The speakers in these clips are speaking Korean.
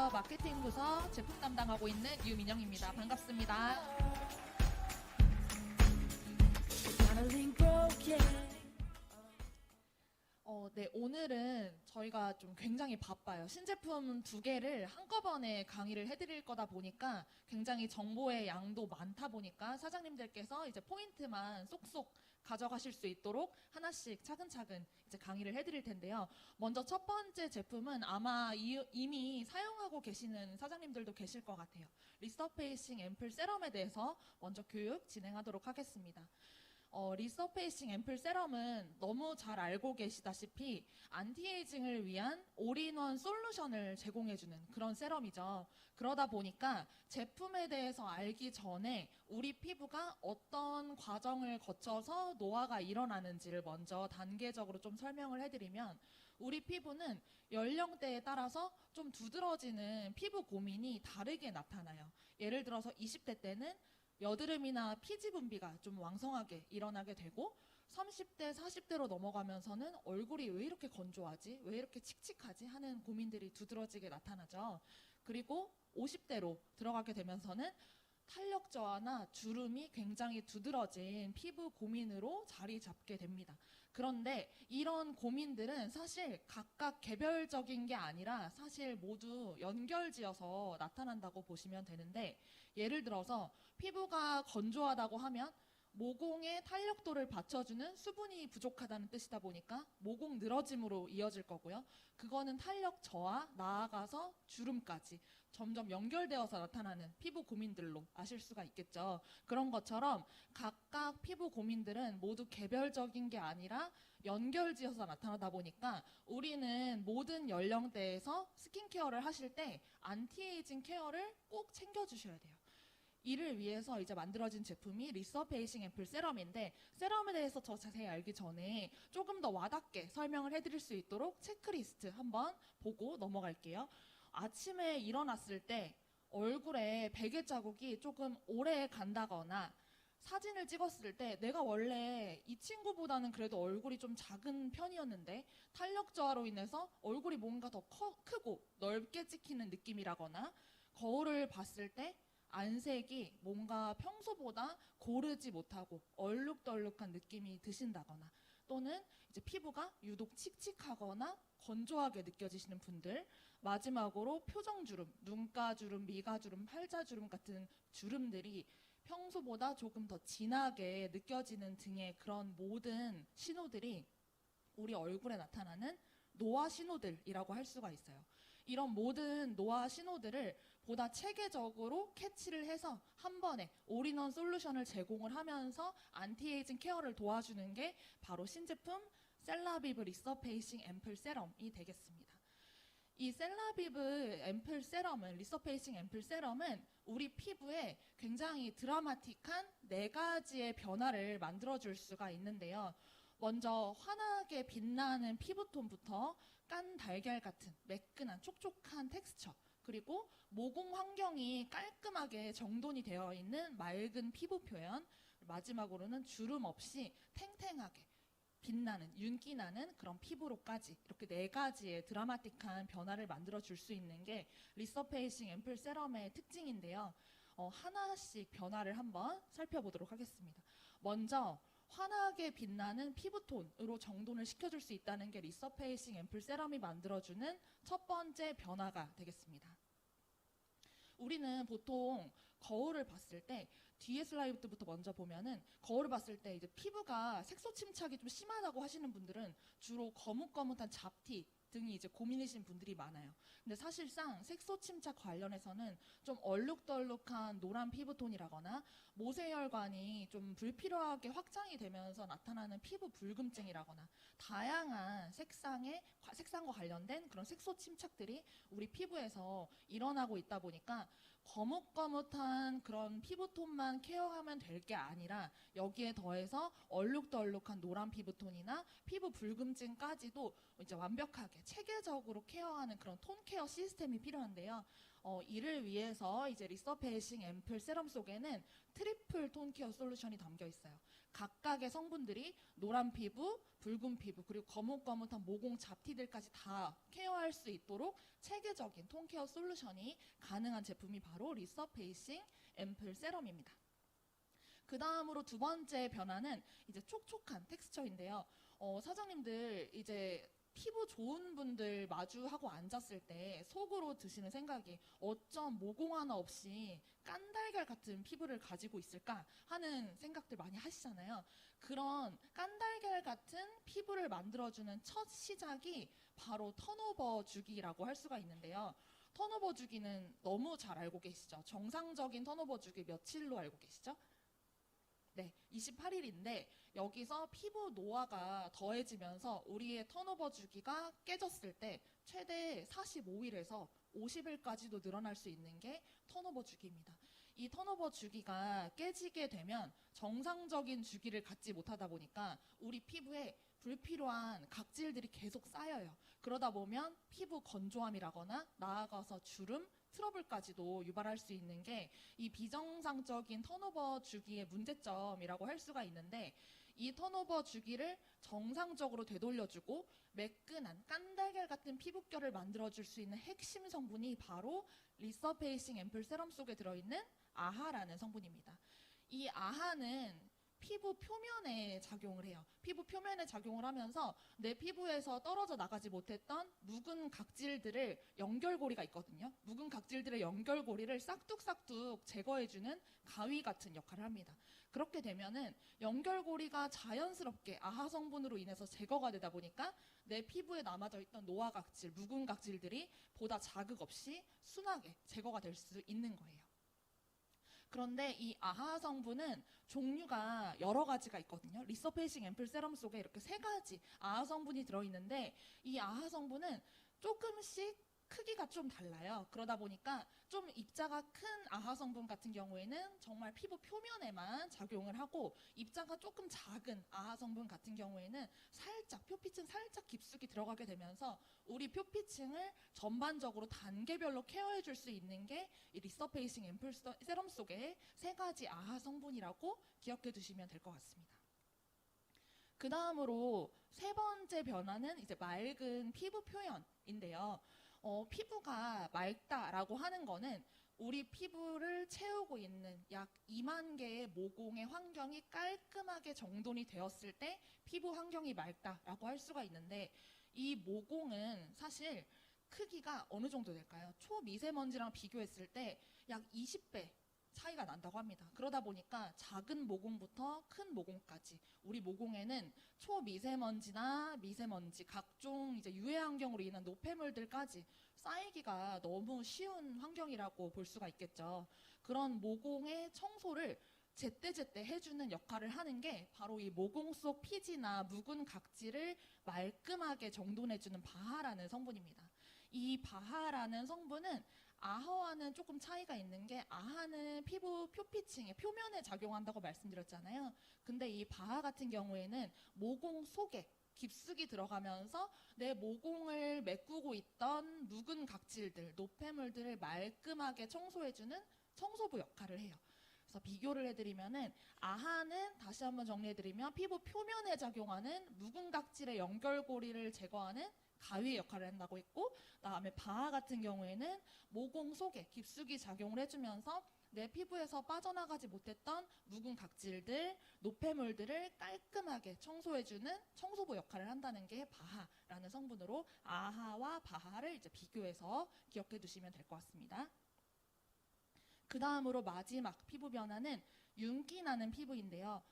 안녕하세요. 마케팅 부서 제품 담당하고 있는 유민영입니다. 반갑습니다. 네, 오늘은 저희가 좀 굉장히 바빠요. 신제품 2개를 한꺼번에 강의를 해드릴 거다 보니까 굉장히 정보의 양도 많다 보니까 사장님들께서 이제 포인트만 쏙쏙 가져가실 수 있도록 하나씩 차근차근 이제 강의를 해드릴 텐데요. 먼저 첫 번째 제품은 아마 이미 사용하고 계시는 사장님들도 계실 것 같아요. 리서페이싱 앰플 세럼에 대해서 먼저 교육 진행하도록 하겠습니다. 리서페이싱 앰플 세럼은 너무 잘 알고 계시다시피 안티에이징을 위한 올인원 솔루션을 제공해주는 그런 세럼이죠. 그러다 보니까 제품에 대해서 알기 전에 우리 피부가 어떤 과정을 거쳐서 노화가 일어나는지를 먼저 단계적으로 좀 설명을 해드리면, 우리 피부는 연령대에 따라서 좀 두드러지는 피부 고민이 다르게 나타나요. 예를 들어서 20대 때는 여드름이나 피지 분비가 좀 왕성하게 일어나게 되고, 30대, 40대로 넘어가면서는 얼굴이 왜 이렇게 건조하지? 왜 이렇게 칙칙하지? 하는 고민들이 두드러지게 나타나죠. 그리고 50대로 들어가게 되면서는 탄력 저하나 주름이 굉장히 두드러진 피부 고민으로 자리 잡게 됩니다. 그런데 이런 고민들은 사실 각각 개별적인 게 아니라 사실 모두 연결지어서 나타난다고 보시면 되는데, 예를 들어서 피부가 건조하다고 하면 모공의 탄력도를 받쳐주는 수분이 부족하다는 뜻이다 보니까 모공 늘어짐으로 이어질 거고요. 그거는 탄력 저하, 나아가서 주름까지 점점 연결되어서 나타나는 피부 고민들로 아실 수가 있겠죠. 그런 것처럼 각각 피부 고민들은 모두 개별적인 게 아니라 연결지어서 나타나다 보니까 우리는 모든 연령대에서 스킨케어를 하실 때 안티에이징 케어를 꼭 챙겨주셔야 돼요. 이를 위해서 이제 만들어진 제품이 리서페이싱 앰플 세럼인데, 세럼에 대해서 더 자세히 알기 전에 조금 더 와닿게 설명을 해드릴 수 있도록 체크리스트 한번 보고 넘어갈게요. 아침에 일어났을 때 얼굴에 베개 자국이 조금 오래 간다거나, 사진을 찍었을 때 내가 원래 이 친구보다는 그래도 얼굴이 좀 작은 편이었는데 탄력 저하로 인해서 얼굴이 뭔가 더 크고 넓게 찍히는 느낌이라거나, 거울을 봤을 때 안색이 뭔가 평소보다 고르지 못하고 얼룩덜룩한 느낌이 드신다거나, 또는 이제 피부가 유독 칙칙하거나 건조하게 느껴지시는 분들, 마지막으로 표정주름, 눈가주름, 미가주름, 팔자주름 같은 주름들이 평소보다 조금 더 진하게 느껴지는 등의 그런 모든 신호들이 우리 얼굴에 나타나는 노화 신호들이라고 할 수가 있어요. 이런 모든 노화 신호들을 보다 체계적으로 캐치를 해서 한 번에 올인원 솔루션을 제공을 하면서 안티에이징 케어를 도와주는 게 바로 신제품 셀라비브 리서페이싱 앰플 세럼이 되겠습니다. 이 셀라비브 앰플 세럼은, 리서페이싱 앰플 세럼은 우리 피부에 굉장히 드라마틱한 4가지의 변화를 만들어줄 수가 있는데요. 먼저 환하게 빛나는 피부톤부터 깐 달걀 같은 매끈한 촉촉한 텍스처, 그리고 모공 환경이 깔끔하게 정돈이 되어 있는 맑은 피부 표현, 마지막으로는 주름 없이 탱탱하게 빛나는, 윤기 나는 그런 피부로까지 이렇게 4가지의 드라마틱한 변화를 만들어 줄 수 있는 게 리서페이싱 앰플 세럼의 특징인데요. 하나씩 변화를 한번 살펴보도록 하겠습니다. 먼저 환하게 빛나는 피부톤으로 정돈을 시켜줄 수 있다는 게 리서페이싱 앰플 세럼이 만들어주는 첫 번째 변화가 되겠습니다. 우리는 보통 거울을 봤을 때, 뒤에 슬라이드부터 먼저 보면은, 거울을 봤을 때 이제 피부가 색소 침착이 좀 심하다고 하시는 분들은 주로 거뭇거뭇한 잡티 등이 이제 고민이신 분들이 많아요. 근데 사실상 색소 침착 관련해서는 좀 얼룩덜룩한 노란 피부톤이라거나 모세혈관이 좀 불필요하게 확장이 되면서 나타나는 피부 붉음증이라거나, 다양한 색상과 관련된 그런 색소 침착들이 우리 피부에서 일어나고 있다 보니까 거뭇거뭇한 그런 피부톤만 케어하면 될 게 아니라 여기에 더해서 얼룩덜룩한 노란 피부톤이나 피부 붉음증까지도 이제 완벽하게 체계적으로 케어하는 그런 톤 케어 시스템이 필요한데요. 이를 위해서 이제 리서페이싱 앰플 세럼 속에는 트리플 톤 케어 솔루션이 담겨 있어요. 각각의 성분들이 노란 피부, 붉은 피부, 그리고 거뭇거뭇한 모공 잡티들까지 다 케어할 수 있도록 체계적인 톤 케어 솔루션이 가능한 제품이 바로 리서페이싱 앰플 세럼입니다. 그 다음으로 두 번째 변화는 이제 촉촉한 텍스처인데요. 사장님들 이제 피부 좋은 분들 마주하고 앉았을 때 속으로 드시는 생각이 어쩜 모공 하나 없이 깐달걀 같은 피부를 가지고 있을까 하는 생각들 많이 하시잖아요. 그런 깐달걀 같은 피부를 만들어주는 첫 시작이 바로 턴오버 주기라고 할 수가 있는데요. 턴오버 주기는 너무 잘 알고 계시죠? 정상적인 턴오버 주기 며칠로 알고 계시죠? 네, 28일인데 여기서 피부 노화가 더해지면서 우리의 턴오버 주기가 깨졌을 때 최대 45일에서 50일까지도 늘어날 수 있는 게 턴오버 주기입니다. 이 턴오버 주기가 깨지게 되면 정상적인 주기를 갖지 못하다 보니까 우리 피부에 불필요한 각질들이 계속 쌓여요. 그러다 보면 피부 건조함이라거나 나아가서 주름, 트러블까지도 유발할 수 있는 게 이 비정상적인 턴오버 주기의 문제점이라고 할 수가 있는데, 이 턴오버 주기를 정상적으로 되돌려주고 매끈한 깐달걀 같은 피부결을 만들어줄 수 있는 핵심 성분이 바로 리서페이싱 앰플 세럼 속에 들어있는 아하라는 성분입니다. 이 아하는 피부 표면에 작용을 해요. 피부 표면에 작용을 하면서 내 피부에서 떨어져 나가지 못했던 묵은 각질들을, 연결고리가 있거든요. 묵은 각질들의 연결고리를 싹둑싹둑 제거해주는 가위 같은 역할을 합니다. 그렇게 되면은 연결고리가 자연스럽게 아하 성분으로 인해서 제거가 되다 보니까 내 피부에 남아져 있던 노화 각질, 묵은 각질들이 보다 자극 없이 순하게 제거가 될 수 있는 거예요. 그런데 이 아하 성분은 종류가 여러 가지가 있거든요. 리서페이싱 앰플 세럼 속에 이렇게 3가지 아하 성분이 들어있는데, 이 아하 성분은 조금씩 크기가 좀 달라요. 그러다 보니까 좀 입자가 큰 아하 성분 같은 경우에는 정말 피부 표면에만 작용을 하고, 입자가 조금 작은 아하 성분 같은 경우에는 살짝 표피층 살짝 깊숙이 들어가게 되면서 우리 표피층을 전반적으로 단계별로 케어해 줄 수 있는 게 이 리서페이싱 앰플 세럼 속에 3가지 아하 성분이라고 기억해 두시면 될 것 같습니다. 그 다음으로 세 번째 변화는 이제 맑은 피부 표현인데요. 피부가 맑다라고 하는 거는 우리 피부를 채우고 있는 약 2만 개의 모공의 환경이 깔끔하게 정돈이 되었을 때 피부 환경이 맑다라고 할 수가 있는데, 이 모공은 사실 크기가 어느 정도 될까요? 초미세먼지랑 비교했을 때 약 20배 차이가 난다고 합니다. 그러다 보니까 작은 모공부터 큰 모공까지 우리 모공에는 초미세먼지나 미세먼지, 각종 이제 유해 환경으로 인한 노폐물들까지 쌓이기가 너무 쉬운 환경이라고 볼 수가 있겠죠. 그런 모공의 청소를 제때제때 해주는 역할을 하는 게 바로 이 모공 속 피지나 묵은 각질을 말끔하게 정돈해주는 바하라는 성분입니다. 이 바하라는 성분은 아하와는 조금 차이가 있는 게, 아하는 피부 표피층의 표면에 작용한다고 말씀드렸잖아요. 근데 이 바하 같은 경우에는 모공 속에 깊숙이 들어가면서 내 모공을 메꾸고 있던 묵은 각질들, 노폐물들을 말끔하게 청소해주는 청소부 역할을 해요. 그래서 비교를 해드리면은, 아하는 다시 한번 정리해드리면 피부 표면에 작용하는 묵은 각질의 연결고리를 제거하는 가위의 역할을 한다고 했고, 그다음에 바하 같은 경우에는 모공 속에 깊숙이 작용을 해주면서 내 피부에서 빠져나가지 못했던 묵은 각질들, 노폐물들을 깔끔하게 청소해주는 청소부 역할을 한다는 게 바하라는 성분으로 아하와 바하를 이제 비교해서 기억해 두시면 될 것 같습니다. 그 다음으로 마지막 피부 변화는 윤기 나는 피부인데요.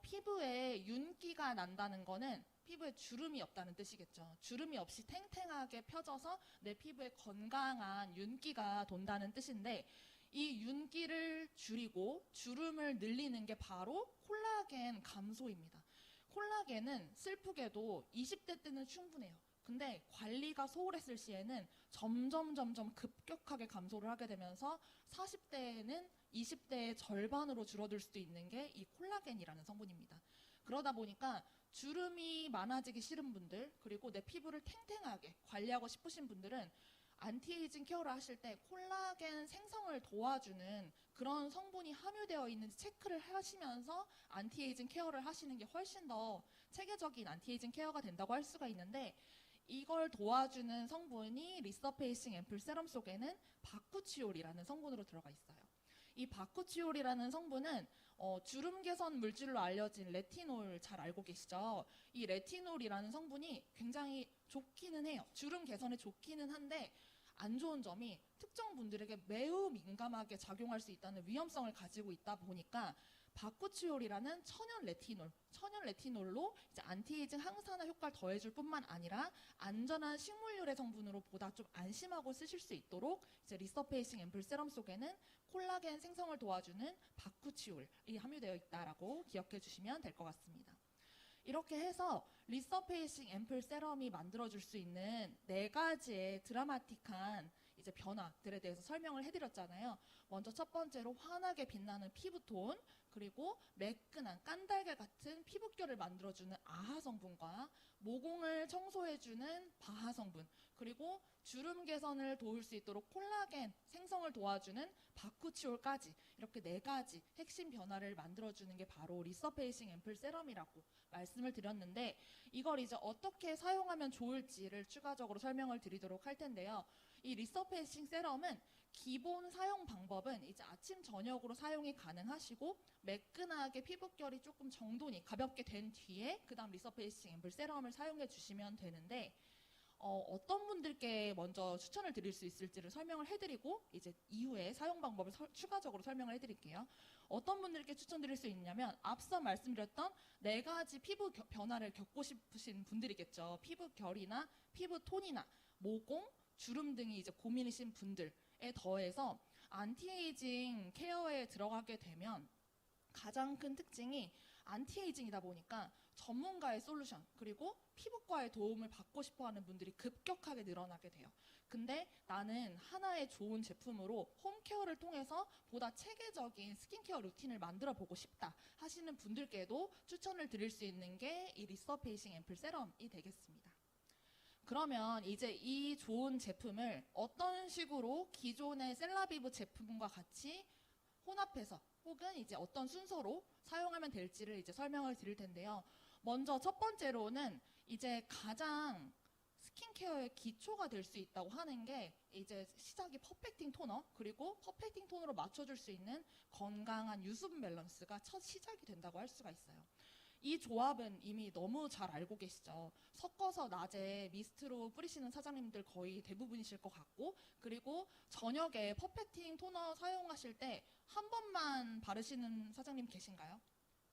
피부에 윤기가 난다는 거는 피부에 주름이 없다는 뜻이겠죠. 주름이 없이 탱탱하게 펴져서 내 피부에 건강한 윤기가 돈다는 뜻인데, 이 윤기를 줄이고 주름을 늘리는 게 바로 콜라겐 감소입니다. 콜라겐은 슬프게도 20대 때는 충분해요. 근데 관리가 소홀했을 시에는 점점 급격하게 감소를 하게 되면서 40대에는 20대의 절반으로 줄어들 수도 있는 게 이 콜라겐이라는 성분입니다. 그러다 보니까 주름이 많아지기 싫은 분들, 그리고 내 피부를 탱탱하게 관리하고 싶으신 분들은 안티에이징 케어를 하실 때 콜라겐 생성을 도와주는 그런 성분이 함유되어 있는지 체크를 하시면서 안티에이징 케어를 하시는 게 훨씬 더 체계적인 안티에이징 케어가 된다고 할 수가 있는데, 이걸 도와주는 성분이 리서페이싱 앰플 세럼 속에는 바쿠치올이라는 성분으로 들어가 있어요. 이 바쿠치올이라는 성분은 주름 개선 물질로 알려진 레티놀 잘 알고 계시죠? 이 레티놀이라는 성분이 굉장히 좋기는 해요. 주름 개선에 좋기는 한데 안 좋은 점이 특정 분들에게 매우 민감하게 작용할 수 있다는 위험성을 가지고 있다 보니까 바쿠치올이라는 천연 레티놀로 이제 안티에이징 항산화 효과를 더해줄 뿐만 아니라 안전한 식물유래 성분으로 보다 좀 안심하고 쓰실 수 있도록 이제 리서페이싱 앰플 세럼 속에는 콜라겐 생성을 도와주는 바쿠치올이 함유되어 있다라고 기억해 주시면 될 것 같습니다. 이렇게 해서 리서페이싱 앰플 세럼이 만들어줄 수 있는 4가지의 드라마틱한 이제 변화들에 대해서 설명을 해드렸잖아요. 먼저 첫 번째로 환하게 빛나는 피부톤, 그리고 매끈한 깐달걀 같은 피부결을 만들어주는 아하 성분과 모공을 청소해주는 바하 성분, 그리고 주름 개선을 도울 수 있도록 콜라겐 생성을 도와주는 바쿠치올까지 이렇게 4가지 핵심 변화를 만들어주는 게 바로 리서페이싱 앰플 세럼이라고 말씀을 드렸는데, 이걸 이제 어떻게 사용하면 좋을지를 추가적으로 설명을 드리도록 할 텐데요. 이 리서페이싱 세럼은 기본 사용 방법은 이제 아침 저녁으로 사용이 가능하시고, 매끈하게 피부결이 조금 정돈이 가볍게 된 뒤에 그 다음 리서페이싱 앰플 세럼을 사용해 주시면 되는데, 어떤 분들께 먼저 추천을 드릴 수 있을지를 설명을 해드리고 이제 이후에 사용 방법을 추가적으로 설명을 해드릴게요. 어떤 분들께 추천드릴 수 있냐면 앞서 말씀드렸던 4가지 피부 변화를 겪고 싶으신 분들이겠죠. 피부결이나 피부톤이나 모공, 주름 등이 이제 고민이신 분들에 더해서 안티에이징 케어에 들어가게 되면 가장 큰 특징이 안티에이징이다 보니까 전문가의 솔루션, 그리고 피부과의 도움을 받고 싶어하는 분들이 급격하게 늘어나게 돼요. 근데 나는 하나의 좋은 제품으로 홈케어를 통해서 보다 체계적인 스킨케어 루틴을 만들어 보고 싶다 하시는 분들께도 추천을 드릴 수 있는 게 이 리서페이싱 앰플 세럼이 되겠습니다. 그러면 이제 이 좋은 제품을 어떤 식으로 기존의 셀라비브 제품과 같이 혼합해서 혹은 이제 어떤 순서로 사용하면 될지를 이제 설명을 드릴 텐데요. 먼저 첫 번째로는 이제 가장 스킨케어의 기초가 될 수 있다고 하는 게 이제 시작이 퍼펙팅 토너, 그리고 퍼펙팅 톤으로 맞춰줄 수 있는 건강한 유수분 밸런스가 첫 시작이 된다고 할 수가 있어요. 이 조합은 이미 너무 잘 알고 계시죠. 섞어서 낮에 미스트로 뿌리시는 사장님들 거의 대부분이실 것 같고, 그리고 저녁에 퍼펙팅 토너 사용하실 때 한 번만 바르시는 사장님 계신가요?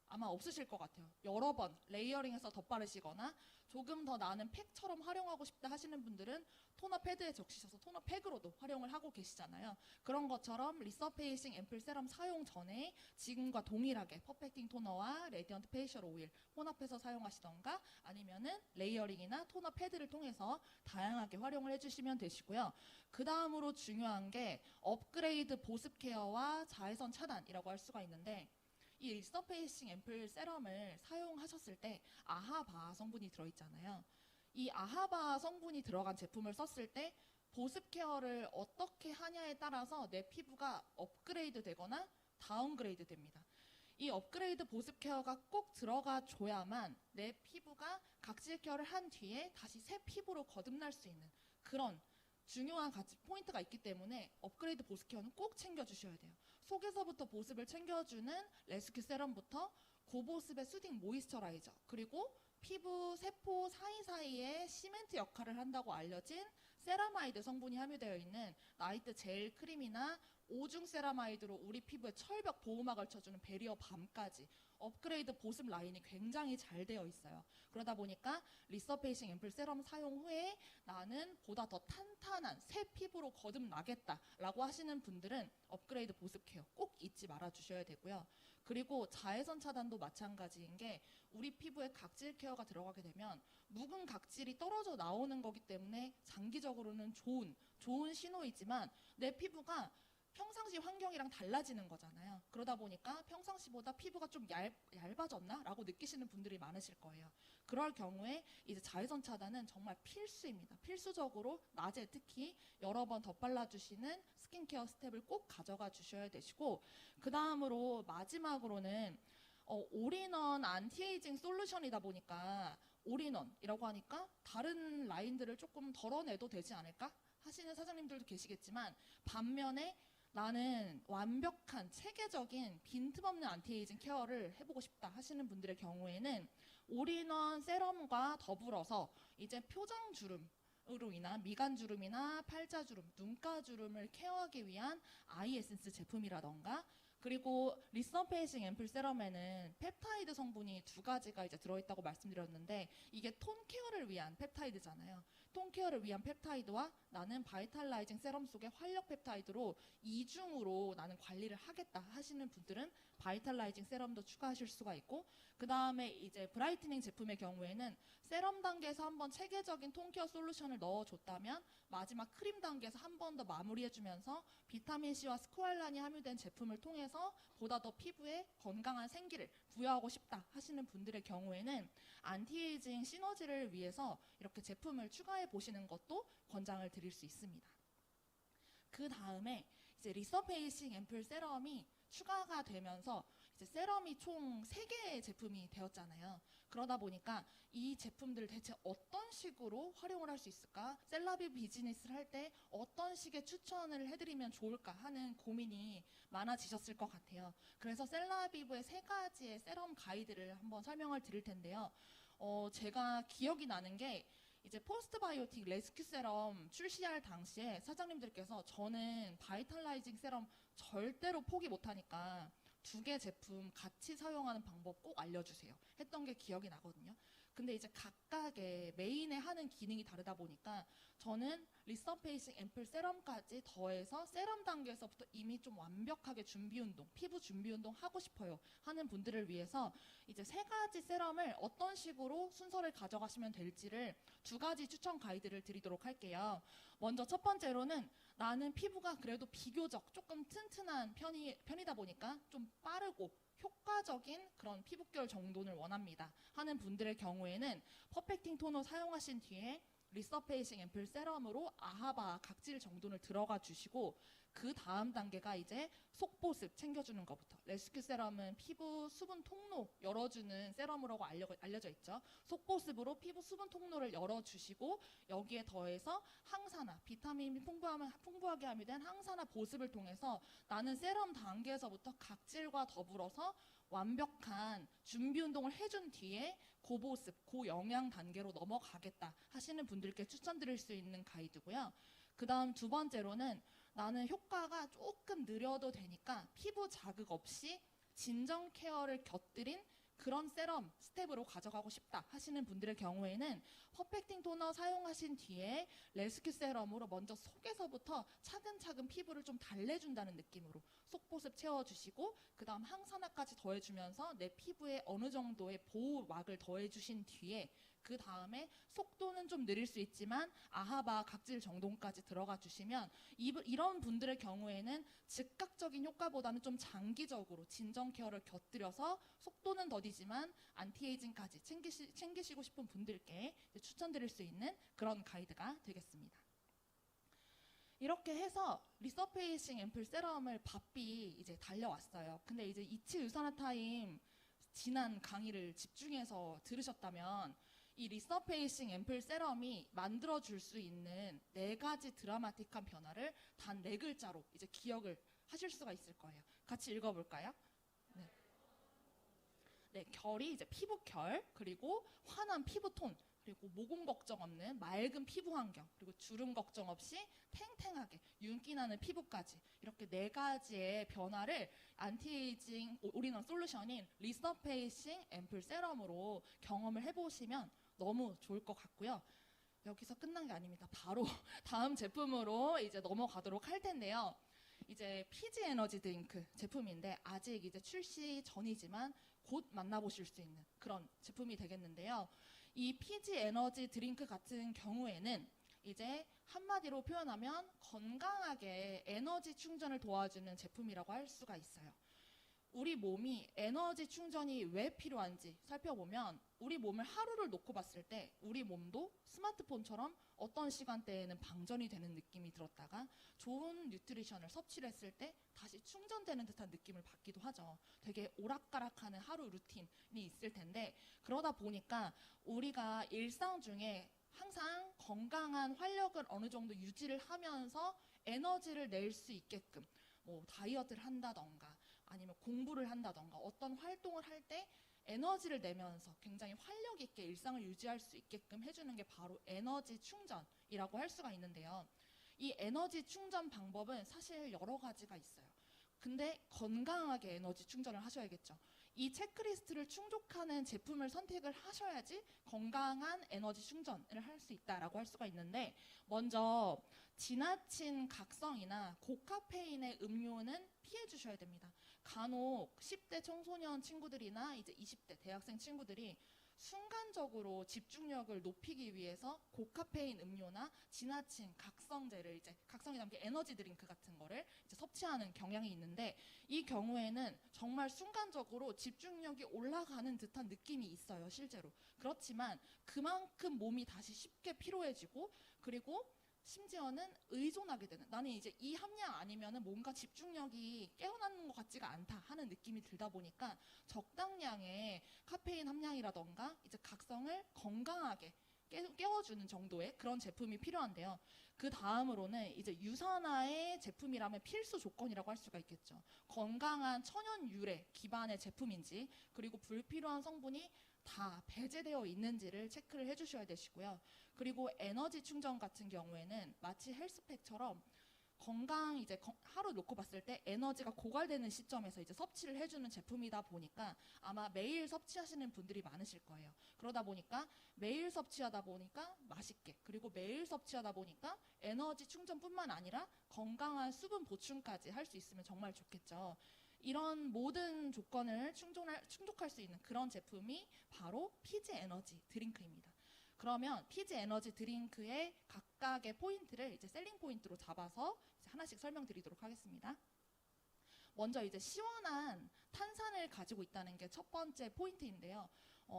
아마 없으실 것 같아요. 여러 번 레이어링해서 덧바르시거나 조금 더 나는 팩처럼 활용하고 싶다 하시는 분들은 토너 패드에 적시셔서 토너 팩으로도 활용을 하고 계시잖아요. 그런 것처럼 리서페이싱 앰플 세럼 사용 전에 지금과 동일하게 퍼펙팅 토너와 레디언트 페이셜 오일 혼합해서 사용하시던가 아니면은 레이어링이나 토너 패드를 통해서 다양하게 활용을 해주시면 되시고요. 그 다음으로 중요한 게 업그레이드 보습 케어와 자외선 차단이라고 할 수가 있는데, 이 리서페이싱 앰플 세럼을 사용하셨을 때 아하바 성분이 들어있잖아요. 이 아하바 성분이 들어간 제품을 썼을 때 보습 케어를 어떻게 하냐에 따라서 내 피부가 업그레이드 되거나 다운그레이드 됩니다. 이 업그레이드 보습 케어가 꼭 들어가 줘야만 내 피부가 각질 케어를 한 뒤에 다시 새 피부로 거듭날 수 있는 그런 중요한 포인트가 있기 때문에 업그레이드 보습 케어는 꼭 챙겨주셔야 돼요. 속에서부터 보습을 챙겨주는 레스큐 세럼부터 고보습의 수딩 모이스처라이저, 그리고 피부 세포 사이사이에 시멘트 역할을 한다고 알려진 세라마이드 성분이 함유되어 있는 나이트 젤 크림이나 오중 세라마이드로 우리 피부에 철벽 보호막을 쳐주는 베리어 밤까지 업그레이드 보습 라인이 굉장히 잘 되어 있어요. 그러다 보니까 리서페이싱 앰플 세럼 사용 후에 나는 보다 더 탄탄한 새 피부로 거듭나겠다라고 하시는 분들은 업그레이드 보습 케어 꼭 잊지 말아 주셔야 되고요. 그리고 자외선 차단도 마찬가지인 게 우리 피부에 각질 케어가 들어가게 되면 묵은 각질이 떨어져 나오는 거기 때문에 장기적으로는 좋은 신호이지만 내 피부가 평상시 환경이랑 달라지는 거잖아요. 그러다 보니까 평상시보다 피부가 좀 얇아졌나? 라고 느끼시는 분들이 많으실 거예요. 그럴 경우에 이제 자외선 차단은 정말 필수입니다. 필수적으로 낮에 특히 여러 번 덧발라주시는 스킨케어 스텝을 꼭 가져가 주셔야 되시고, 그 다음으로 마지막으로는 올인원 안티에이징 솔루션이다 보니까 올인원이라고 하니까 다른 라인들을 조금 덜어내도 되지 않을까 하시는 사장님들도 계시겠지만, 반면에 나는 완벽한 체계적인 빈틈없는 안티에이징 케어를 해보고 싶다 하시는 분들의 경우에는 올인원 세럼과 더불어서 이제 표정주름으로 인한 미간주름이나 팔자주름, 눈가주름을 케어하기 위한 아이 에센스 제품이라던가, 그리고 리서페이싱 앰플 세럼에는 펩타이드 성분이 2가지가 이제 들어있다고 말씀드렸는데, 이게 톤 케어를 위한 펩타이드잖아요. 톤 케어를 위한 펩타이드와 나는 바이탈라이징 세럼 속의 활력 펩타이드로 이중으로 나는 관리를 하겠다 하시는 분들은 바이탈라이징 세럼도 추가하실 수가 있고, 그 다음에 이제 브라이트닝 제품의 경우에는 세럼 단계에서 한번 체계적인 톤 케어 솔루션을 넣어줬다면 마지막 크림 단계에서 한 번 더 마무리해주면서 비타민C와 스쿠알란이 함유된 제품을 통해서 보다 더 피부에 건강한 생기를 부여하고 싶다 하시는 분들의 경우에는 안티에이징 시너지를 위해서 이렇게 제품을 추가해 보시는 것도 권장을 드릴 수 있습니다. 그 다음에 이제 리서페이싱 앰플 세럼이 추가가 되면서 이제 세럼이 총 3개의 제품이 되었잖아요. 그러다 보니까 이 제품들을 대체 어떤 식으로 활용을 할 수 있을까? 셀럽이 비즈니스를 할 때 어떤 식의 추천을 해드리면 좋을까 하는 고민이 많아지셨을 것 같아요. 그래서 셀라비브의 3가지의 세럼 가이드를 한번 설명을 드릴 텐데요. 제가 기억이 나는 게 이제 포스트바이오틱 레스큐 세럼 출시할 당시에 사장님들께서 저는 바이탈라이징 세럼 절대로 포기 못하니까 2개 제품 같이 사용하는 방법 꼭 알려주세요 했던 게 기억이 나거든요. 근데 이제 각각의 메인에 하는 기능이 다르다 보니까 저는 리서페이싱 앰플 세럼까지 더해서 세럼 단계에서부터 이미 좀 완벽하게 준비 운동, 피부 준비 운동 하고 싶어요 하는 분들을 위해서 이제 3가지 세럼을 어떤 식으로 순서를 가져가시면 될지를 2가지 추천 가이드를 드리도록 할게요. 먼저 첫 번째로는 나는 피부가 그래도 비교적 조금 튼튼한 편이다 보니까 좀 빠르고 효과적인 그런 피부결 정돈을 원합니다 하는 분들의 경우에는 퍼펙팅 토너 사용하신 뒤에 리서페이싱 앰플 세럼으로 아하바 각질 정돈을 들어가 주시고, 그 다음 단계가 이제 속보습 챙겨주는 것부터. 레스큐 세럼은 피부 수분 통로 열어주는 세럼이라고 알려져 있죠. 속보습으로 피부 수분 통로를 열어주시고, 여기에 더해서 항산화, 비타민이 풍부하게 함유된 항산화 보습을 통해서 나는 세럼 단계에서부터 각질과 더불어서 완벽한 준비 운동을 해준 뒤에 고보습, 고영양 단계로 넘어가겠다 하시는 분들께 추천드릴 수 있는 가이드고요. 그 다음 2번째로는 나는 효과가 조금 느려도 되니까 피부 자극 없이 진정 케어를 곁들인 그런 세럼 스텝으로 가져가고 싶다 하시는 분들의 경우에는 퍼펙팅 토너 사용하신 뒤에 레스큐 세럼으로 먼저 속에서부터 차근차근 피부를 좀 달래준다는 느낌으로 속보습 채워주시고, 그 다음 항산화까지 더해주면서 내 피부에 어느 정도의 보호막을 더해주신 뒤에 그 다음에 속도는 좀 느릴 수 있지만 아하바 각질 정돈까지 들어가 주시면 이런 분들의 경우에는 즉각적인 효과보다는 좀 장기적으로 진정 케어를 곁들여서 속도는 더디지만 안티에이징까지 챙기시고 싶은 분들께 추천드릴 수 있는 그런 가이드가 되겠습니다. 이렇게 해서 리서페이싱 앰플 세럼을 바삐 이제 달려왔어요. 근데 이제 이치 유산화 타임 지난 강의를 집중해서 들으셨다면 이 리서페이싱 앰플 세럼이 만들어줄 수 있는 4가지 드라마틱한 변화를 단 4글자로 이제 기억을 하실 수가 있을 거예요. 같이 읽어볼까요? 네. 네, 결이 이제 피부결, 그리고 환한 피부톤, 그리고 모공 걱정 없는 맑은 피부 환경, 그리고 주름 걱정 없이 탱탱하게 윤기 나는 피부까지, 이렇게 4가지의 변화를 안티에이징 올인원 솔루션인 리서페이싱 앰플 세럼으로 경험을 해보시면 너무 좋을 것 같고요. 여기서 끝난 게 아닙니다. 바로 다음 제품으로 이제 넘어가도록 할 텐데요. 이제 피지 에너지 드링크 제품인데 아직 이제 출시 전이지만 곧 만나보실 수 있는 그런 제품이 되겠는데요. 이 피지 에너지 드링크 같은 경우에는 이제 한마디로 표현하면 건강하게 에너지 충전을 도와주는 제품이라고 할 수가 있어요. 우리 몸이 에너지 충전이 왜 필요한지 살펴보면 우리 몸을 하루를 놓고 봤을 때 우리 몸도 스마트폰처럼 어떤 시간대에는 방전이 되는 느낌이 들었다가 좋은 뉴트리션을 섭취를 했을 때 다시 충전되는 듯한 느낌을 받기도 하죠. 되게 오락가락하는 하루 루틴이 있을 텐데 그러다 보니까 우리가 일상 중에 항상 건강한 활력을 어느 정도 유지를 하면서 에너지를 낼 수 있게끔 뭐 다이어트를 한다던가 아니면 공부를 한다던가 어떤 활동을 할 때 에너지를 내면서 굉장히 활력 있게 일상을 유지할 수 있게끔 해주는 게 바로 에너지 충전이라고 할 수가 있는데요. 이 에너지 충전 방법은 사실 여러 가지가 있어요. 근데 건강하게 에너지 충전을 하셔야겠죠. 이 체크리스트를 충족하는 제품을 선택을 하셔야지 건강한 에너지 충전을 할 수 있다라고 할 수가 있는데 먼저 지나친 각성이나 고카페인의 음료는 피해 주셔야 됩니다. 간혹 10대 청소년 친구들이나 이제 20대 대학생 친구들이 순간적으로 집중력을 높이기 위해서 고카페인 음료나 지나친 각성제를 이제 각성이 담긴 에너지 드링크 같은 거를 이제 섭취하는 경향이 있는데 이 경우에는 정말 순간적으로 집중력이 올라가는 듯한 느낌이 있어요, 실제로. 그렇지만 그만큼 몸이 다시 쉽게 피로해지고 그리고 심지어는 의존하게 되는 나는 이제 이 함량 아니면은 뭔가 집중력이 깨어나는 것 같지가 않다 하는 느낌이 들다 보니까 적당량의 카페인 함량이라던가 이제 각성을 건강하게 깨워주는 정도의 그런 제품이 필요한데요. 그 다음으로는 이제 유산화의 제품이라면 필수 조건이라고 할 수가 있겠죠. 건강한 천연 유래 기반의 제품인지 그리고 불필요한 성분이 다 배제되어 있는지를 체크를 해주셔야 되시고요. 그리고 에너지 충전 같은 경우에는 마치 헬스팩처럼 건강 이제 하루 놓고 봤을 때 에너지가 고갈되는 시점에서 이제 섭취를 해주는 제품이다 보니까 아마 매일 섭취하시는 분들이 많으실 거예요. 그러다 보니까 매일 섭취하다 보니까 맛있게 그리고 매일 섭취하다 보니까 에너지 충전뿐만 아니라 건강한 수분 보충까지 할 수 있으면 정말 좋겠죠. 이런 모든 조건을 충족할 수 있는 그런 제품이 바로 피지 에너지 드링크입니다. 그러면 피지 에너지 드링크의 각각의 포인트를 이제 셀링 포인트로 잡아서 이제 하나씩 설명드리도록 하겠습니다. 먼저 이제 시원한 탄산을 가지고 있다는 게 첫 번째 포인트인데요.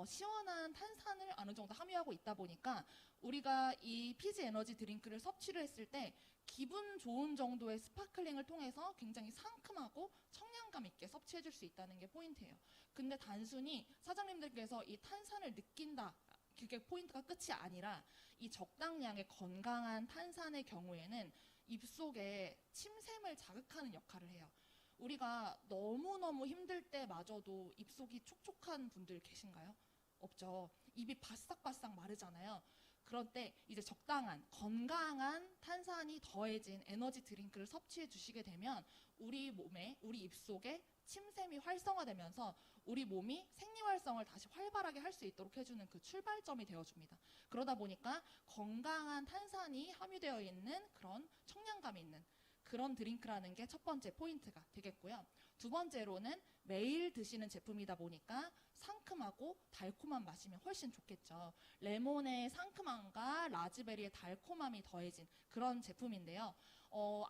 시원한 탄산을 어느 정도 함유하고 있다 보니까 우리가 이 피지 에너지 드링크를 섭취를 했을 때 기분 좋은 정도의 스파클링을 통해서 굉장히 상큼하고 청량감 있게 섭취해 줄 수 있다는 게 포인트예요. 근데 단순히 사장님들께서 이 탄산을 느낀다 그게 포인트가 끝이 아니라 이 적당량의 건강한 탄산의 경우에는 입속에 침샘을 자극하는 역할을 해요. 우리가 너무너무 힘들 때마저도 입속이 촉촉한 분들 계신가요? 없죠. 입이 바싹바싹 마르잖아요. 그럴 때 이제 적당한 건강한 탄산이 더해진 에너지 드링크를 섭취해 주시게 되면 우리 몸에 우리 입속에 침샘이 활성화되면서 우리 몸이 생리활성을 다시 활발하게 할 수 있도록 해주는 그 출발점이 되어줍니다. 그러다 보니까 건강한 탄산이 함유되어 있는 그런 청량감 있는 그런 드링크라는 게 첫 번째 포인트가 되겠고요. 두 번째로는 매일 드시는 제품이다 보니까 상큼하고 달콤한 맛이면 훨씬 좋겠죠. 레몬의 상큼함과 라즈베리의 달콤함이 더해진 그런 제품인데요.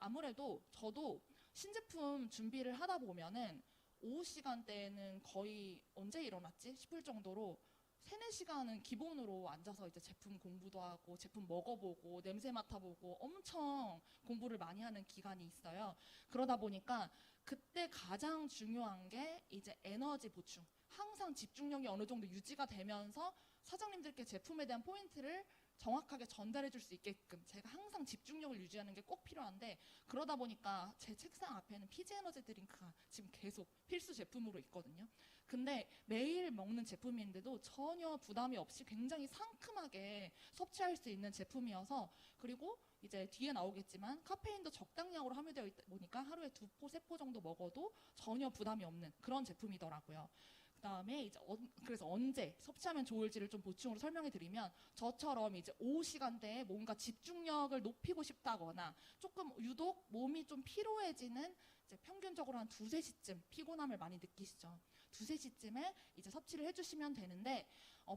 아무래도 저도 신제품 준비를 하다 보면은 오후 시간대에는 거의 언제 일어났지 싶을 정도로 3-4시간은 기본으로 앉아서 이제 제품 공부도 하고 제품 먹어보고 냄새 맡아보고 엄청 공부를 많이 하는 기간이 있어요. 그러다 보니까 그때 가장 중요한 게 이제 에너지 보충. 항상 집중력이 어느 정도 유지가 되면서 사장님들께 제품에 대한 포인트를 정확하게 전달해 줄 수 있게끔 제가 항상 집중력을 유지하는 게 꼭 필요한데 그러다 보니까 제 책상 앞에는 피지 에너지 드링크가 지금 계속 필수 제품으로 있거든요. 근데 매일 먹는 제품인데도 전혀 부담이 없이 굉장히 상큼하게 섭취할 수 있는 제품이어서 그리고 이제 뒤에 나오겠지만 카페인도 적당량으로 함유되어 있다 보니까 하루에 2포, 3포 정도 먹어도 전혀 부담이 없는 그런 제품이더라고요. 그다음에 이제 그래서 언제 섭취하면 좋을지를 좀 보충으로 설명해 드리면 저처럼 이제 오후 시간대에 뭔가 집중력을 높이고 싶다거나 조금 유독 몸이 좀 피로해지는 이제 평균적으로 한 2~3시쯤 피곤함을 많이 느끼시죠. 2~3시쯤에 이제 섭취를 해주시면 되는데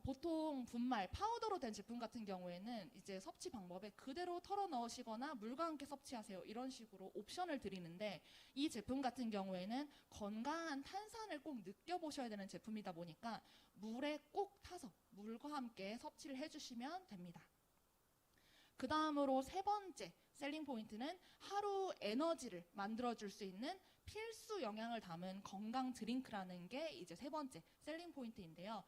보통 분말, 파우더로 된 제품 같은 경우에는 이제 섭취 방법에 그대로 털어 넣으시거나 물과 함께 섭취하세요. 이런 식으로 옵션을 드리는데 이 제품 같은 경우에는 건강한 탄산을 꼭 느껴보셔야 되는 제품이다 보니까 물에 꼭 타서 물과 함께 섭취를 해주시면 됩니다. 그 다음으로 세 번째 셀링 포인트는 하루 에너지를 만들어줄 수 있는 필수 영양을 담은 건강 드링크라는 게 이제 세 번째 셀링 포인트인데요.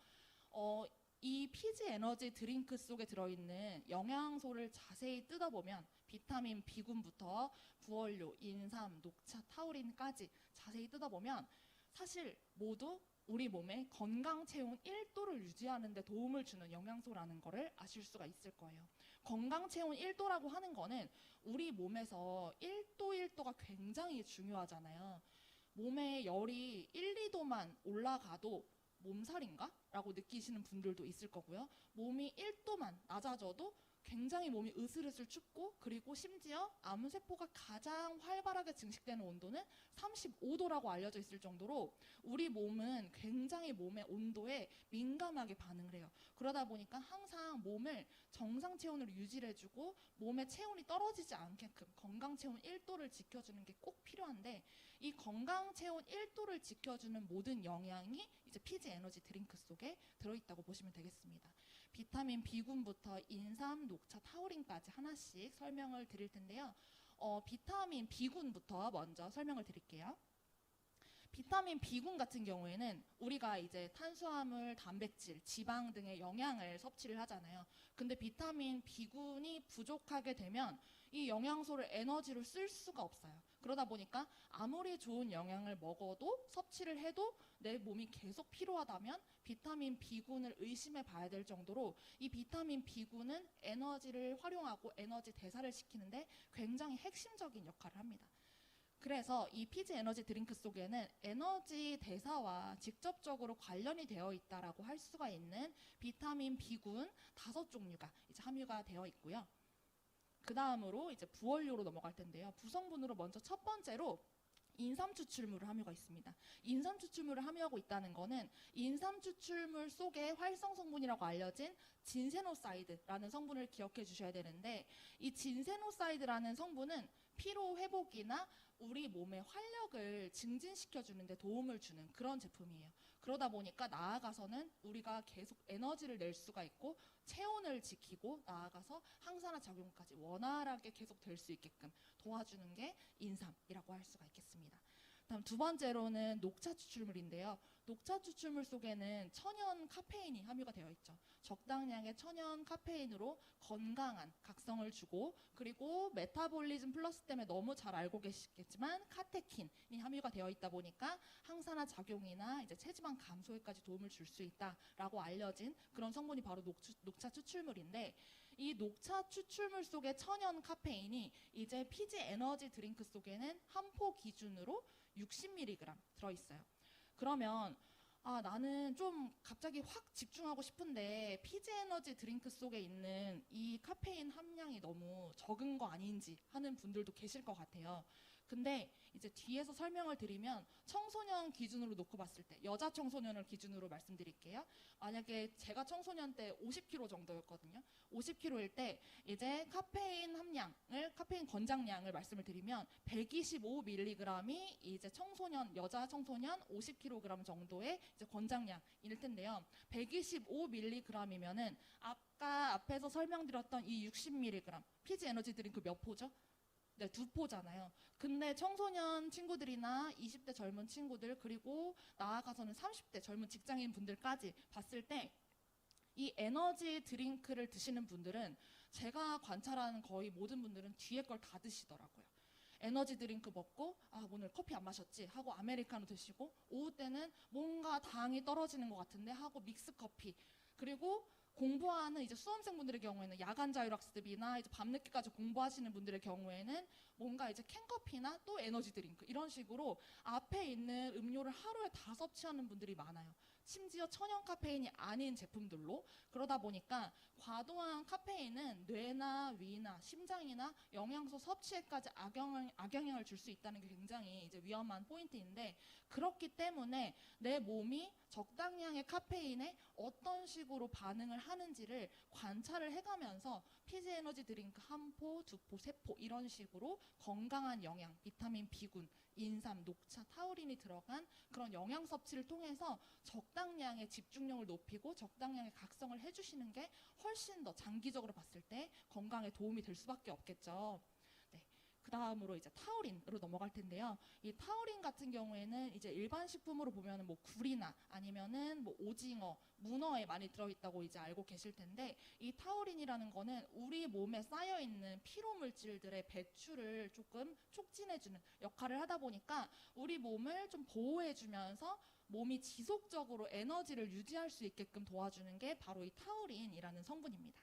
이 피지 에너지 드링크 속에 들어있는 영양소를 자세히 뜯어보면 비타민 B군부터 부원료, 인삼, 녹차, 타우린까지 자세히 뜯어보면 사실 모두 우리 몸의 건강 체온 1도를 유지하는 데 도움을 주는 영양소라는 거를 아실 수가 있을 거예요. 건강 체온 1도라고 하는 거는 우리 몸에서 1도 1도가 굉장히 중요하잖아요. 몸의 열이 1~2도만 올라가도 몸살인가? 라고 느끼시는 분들도 있을 거고요. 몸이 1도만 낮아져도 굉장히 몸이 으슬으슬 춥고, 그리고 심지어 암세포가 가장 활발하게 증식되는 온도는 35도라고 알려져 있을 정도로 우리 몸은 굉장히 몸의 온도에 민감하게 반응을 해요. 그러다 보니까 항상 몸을 정상 체온으로 유지를 해주고 몸의 체온이 떨어지지 않게끔 건강 체온 1도를 지켜주는 게 꼭 필요한데, 이 건강 체온 1도를 지켜주는 모든 영양이 이제 피지 에너지 드링크 속에 들어있다고 보시면 되겠습니다. 비타민 B군부터 인삼, 녹차, 타우린까지 하나씩 설명을 드릴 텐데요. 비타민 B군부터 먼저 설명을 드릴게요. 비타민 B군 같은 경우에는 우리가 이제 탄수화물, 단백질, 지방 등의 영양을 섭취를 하잖아요. 근데 비타민 B군이 부족하게 되면 이 영양소를 에너지로 쓸 수가 없어요. 그러다 보니까 아무리 좋은 영양을 먹어도 섭취를 해도 내 몸이 계속 피로하다면 비타민 B군을 의심해 봐야 될 정도로 이 비타민 B군은 에너지를 활용하고 에너지 대사를 시키는데 굉장히 핵심적인 역할을 합니다. 그래서 이 피지 에너지 드링크 속에는 에너지 대사와 직접적으로 관련이 되어 있다라고 할 수가 있는 비타민 B군 5종류가 이제 함유가 되어 있고요. 그 다음으로 이제 부원료로 넘어갈 텐데요. 부성분으로 먼저 첫 번째로 인삼 추출물을 함유가 있습니다. 인삼 추출물을 함유하고 있다는 것은 인삼 추출물 속에 활성 성분이라고 알려진 진세노사이드라는 성분을 기억해 주셔야 되는데, 이 진세노사이드라는 성분은 피로 회복이나 우리 몸의 활력을 증진시켜 주는데 도움을 주는 그런 제품이에요. 그러다 보니까 나아가서는 우리가 계속 에너지를 낼 수가 있고 체온을 지키고 나아가서 항산화 작용까지 원활하게 계속 될 수 있게끔 도와주는 게 인삼이라고 할 수가 있겠습니다. 다음 두 번째로는 녹차 추출물인데요. 녹차 추출물 속에는 천연 카페인이 함유가 되어 있죠. 적당량의 천연 카페인으로 건강한 각성을 주고, 그리고 메타볼리즘 플러스 때문에 너무 잘 알고 계시겠지만 카테킨이 함유가 되어 있다 보니까 항산화 작용이나 이제 체지방 감소에까지 도움을 줄 수 있다라고 알려진 그런 성분이 바로 녹차 추출물인데, 이 녹차 추출물 속의 천연 카페인이 이제 피지 에너지 드링크 속에는 한 포 기준으로 60mg 들어있어요. 그러면 나는 좀 갑자기 확 집중하고 싶은데 피지 에너지 드링크 속에 있는 이 카페인 함량이 너무 적은 거 아닌지 하는 분들도 계실 것 같아요. 근데 이제 뒤에서 설명을 드리면 청소년 기준으로 놓고 봤을 때, 여자 청소년을 기준으로 말씀드릴게요. 만약에 제가 청소년 때 50kg 정도였거든요. 50kg일 때 이제 카페인 함량을, 카페인 권장량을 말씀을 드리면 125mg이 이제 여자 청소년 50kg 정도의 이제 권장량일 텐데요. 125mg이면은 아까 앞에서 설명드렸던 이 60mg 피지 에너지 드링크 몇 포죠? 네, 2포잖아요. 근데 청소년 친구들이나 20대 젊은 친구들, 그리고 나아가서는 30대 젊은 직장인 분들까지 봤을 때 이 에너지 드링크를 드시는 분들은, 제가 관찰하는 거의 모든 분들은 뒤에 걸 다 드시더라고요. 에너지 드링크 먹고 오늘 커피 안 마셨지 하고 아메리카노 드시고, 오후 때는 뭔가 당이 떨어지는 것 같은데 하고 믹스 커피, 그리고 공부하는 이제 수험생분들의 경우에는 야간 자율학습이나 이제 밤늦게까지 공부하시는 분들의 경우에는 뭔가 이제 캔커피나 또 에너지 드링크 이런 식으로 앞에 있는 음료를 하루에 다 섭취하는 분들이 많아요. 심지어 천연 카페인이 아닌 제품들로, 그러다 보니까 과도한 카페인은 뇌나 위나 심장이나 영양소 섭취에까지 악영향을 줄 수 있다는 게 굉장히 이제 위험한 포인트인데, 그렇기 때문에 내 몸이 적당량의 카페인에 어떤 식으로 반응을 하는지를 관찰을 해가면서 피지 에너지 드링크 한 포, 두 포, 세 포 이런 식으로 건강한 영양, 비타민 B군, 인삼, 녹차, 타우린이 들어간 그런 영양 섭취를 통해서 적당량의 집중력을 높이고 적당량의 각성을 해주시는 게 훨씬 더 장기적으로 봤을 때 건강에 도움이 될 수밖에 없겠죠. 네. 그 다음으로 이제 타우린으로 넘어갈 텐데요. 이 타우린 같은 경우에는 이제 일반 식품으로 보면은 뭐 굴이나 아니면은 뭐 오징어, 문어에 많이 들어있다고 이제 알고 계실 텐데, 이 타우린이라는 거는 우리 몸에 쌓여 있는 피로 물질들의 배출을 조금 촉진해주는 역할을 하다 보니까 우리 몸을 좀 보호해주면서 몸이 지속적으로 에너지를 유지할 수 있게끔 도와주는 게 바로 이 타우린이라는 성분입니다.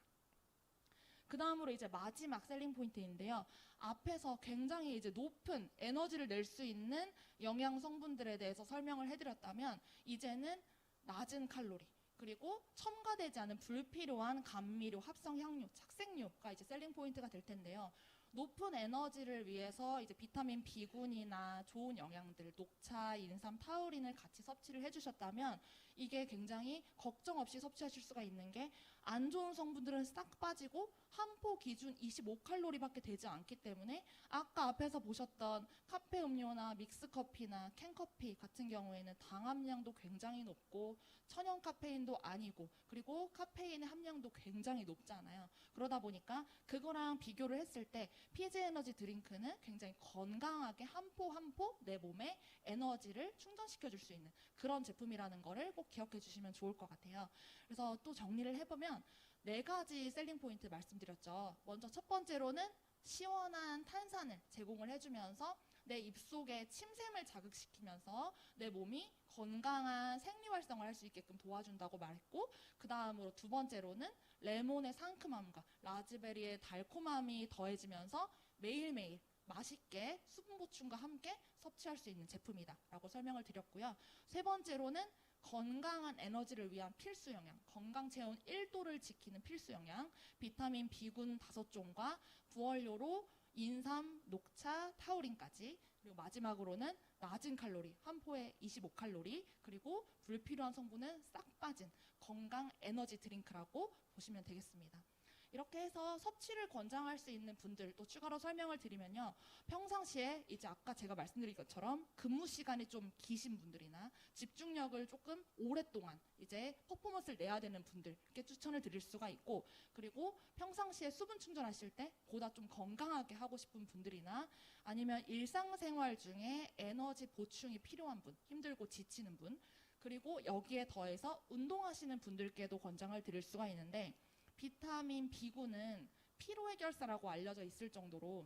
그 다음으로 이제 마지막 셀링 포인트인데요. 앞에서 굉장히 이제 높은 에너지를 낼 수 있는 영양 성분들에 대해서 설명을 해드렸다면, 이제는 낮은 칼로리, 그리고 첨가되지 않은 불필요한 감미료, 합성 향료, 착색료가 이제 셀링 포인트가 될 텐데요. 높은 에너지를 위해서 이제 비타민 B군이나 좋은 영양들, 녹차, 인삼, 타우린을 같이 섭취를 해주셨다면, 이게 굉장히 걱정 없이 섭취하실 수가 있는 게, 안 좋은 성분들은 싹 빠지고 한 포 기준 25칼로리밖에 되지 않기 때문에, 아까 앞에서 보셨던 카페 음료나 믹스커피나 캔커피 같은 경우에는 당 함량도 굉장히 높고 천연 카페인도 아니고, 그리고 카페인의 함량도 굉장히 높잖아요. 그러다 보니까 그거랑 비교를 했을 때 피지 에너지 드링크는 굉장히 건강하게 한 포 한 포 내 몸에 에너지를 충전시켜 줄 수 있는 그런 제품이라는 거를 꼭 기억해 주시면 좋을 것 같아요. 그래서 또 정리를 해보면 4가지 셀링 포인트 말씀드렸죠. 먼저 첫 번째로는 시원한 탄산을 제공을 해주면서 내 입속에 침샘을 자극시키면서 내 몸이 건강한 생리 활성을 할 수 있게끔 도와준다고 말했고, 그 다음으로 두 번째로는 레몬의 상큼함과 라즈베리의 달콤함이 더해지면서 매일매일 맛있게 수분 보충과 함께 섭취할 수 있는 제품이다 라고 설명을 드렸고요. 세 번째로는 건강한 에너지를 위한 필수 영양, 건강 체온 1도를 지키는 필수 영양, 비타민 B군 5종과 부원료로 인삼, 녹차, 타우린까지, 그리고 마지막으로는 낮은 칼로리, 한 포에 25칼로리, 그리고 불필요한 성분은 싹 빠진 건강 에너지 드링크라고 보시면 되겠습니다. 이렇게 해서 섭취를 권장할 수 있는 분들 또 추가로 설명을 드리면요. 평상시에 이제 아까 제가 말씀드린 것처럼 근무 시간이 좀 기신 분들이나 집중력을 조금 오랫동안 이제 퍼포먼스를 내야 되는 분들께 추천을 드릴 수가 있고, 그리고 평상시에 수분 충전하실 때 보다 좀 건강하게 하고 싶은 분들이나 아니면 일상생활 중에 에너지 보충이 필요한 분, 힘들고 지치는 분, 그리고 여기에 더해서 운동하시는 분들께도 권장을 드릴 수가 있는데, 비타민 B군은 피로해결사라고 알려져 있을 정도로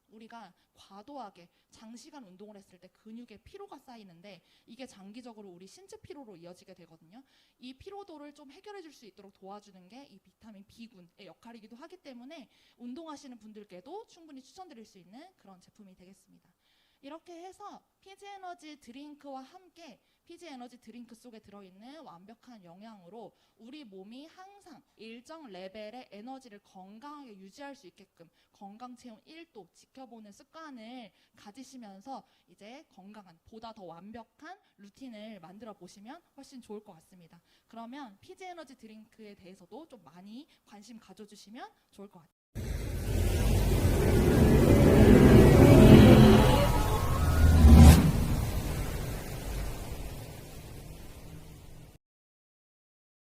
우리가 과도하게 장시간 운동을 했을 때 근육에 피로가 쌓이는데, 이게 장기적으로 우리 신체 피로로 이어지게 되거든요. 이 피로도를 좀 해결해 줄 수 있도록 도와주는 게 이 비타민 B군의 역할이기도 하기 때문에 운동하시는 분들께도 충분히 추천드릴 수 있는 그런 제품이 되겠습니다. 이렇게 해서 피지 에너지 드링크와 함께 피지 에너지 드링크 속에 들어있는 완벽한 영양으로 우리 몸이 항상 일정 레벨의 에너지를 건강하게 유지할 수 있게끔 건강 체온 1도 지켜보는 습관을 가지시면서 이제 건강한, 보다 더 완벽한 루틴을 만들어 보시면 훨씬 좋을 것 같습니다. 그러면 피지 에너지 드링크에 대해서도 좀 많이 관심 가져주시면 좋을 것 같아요.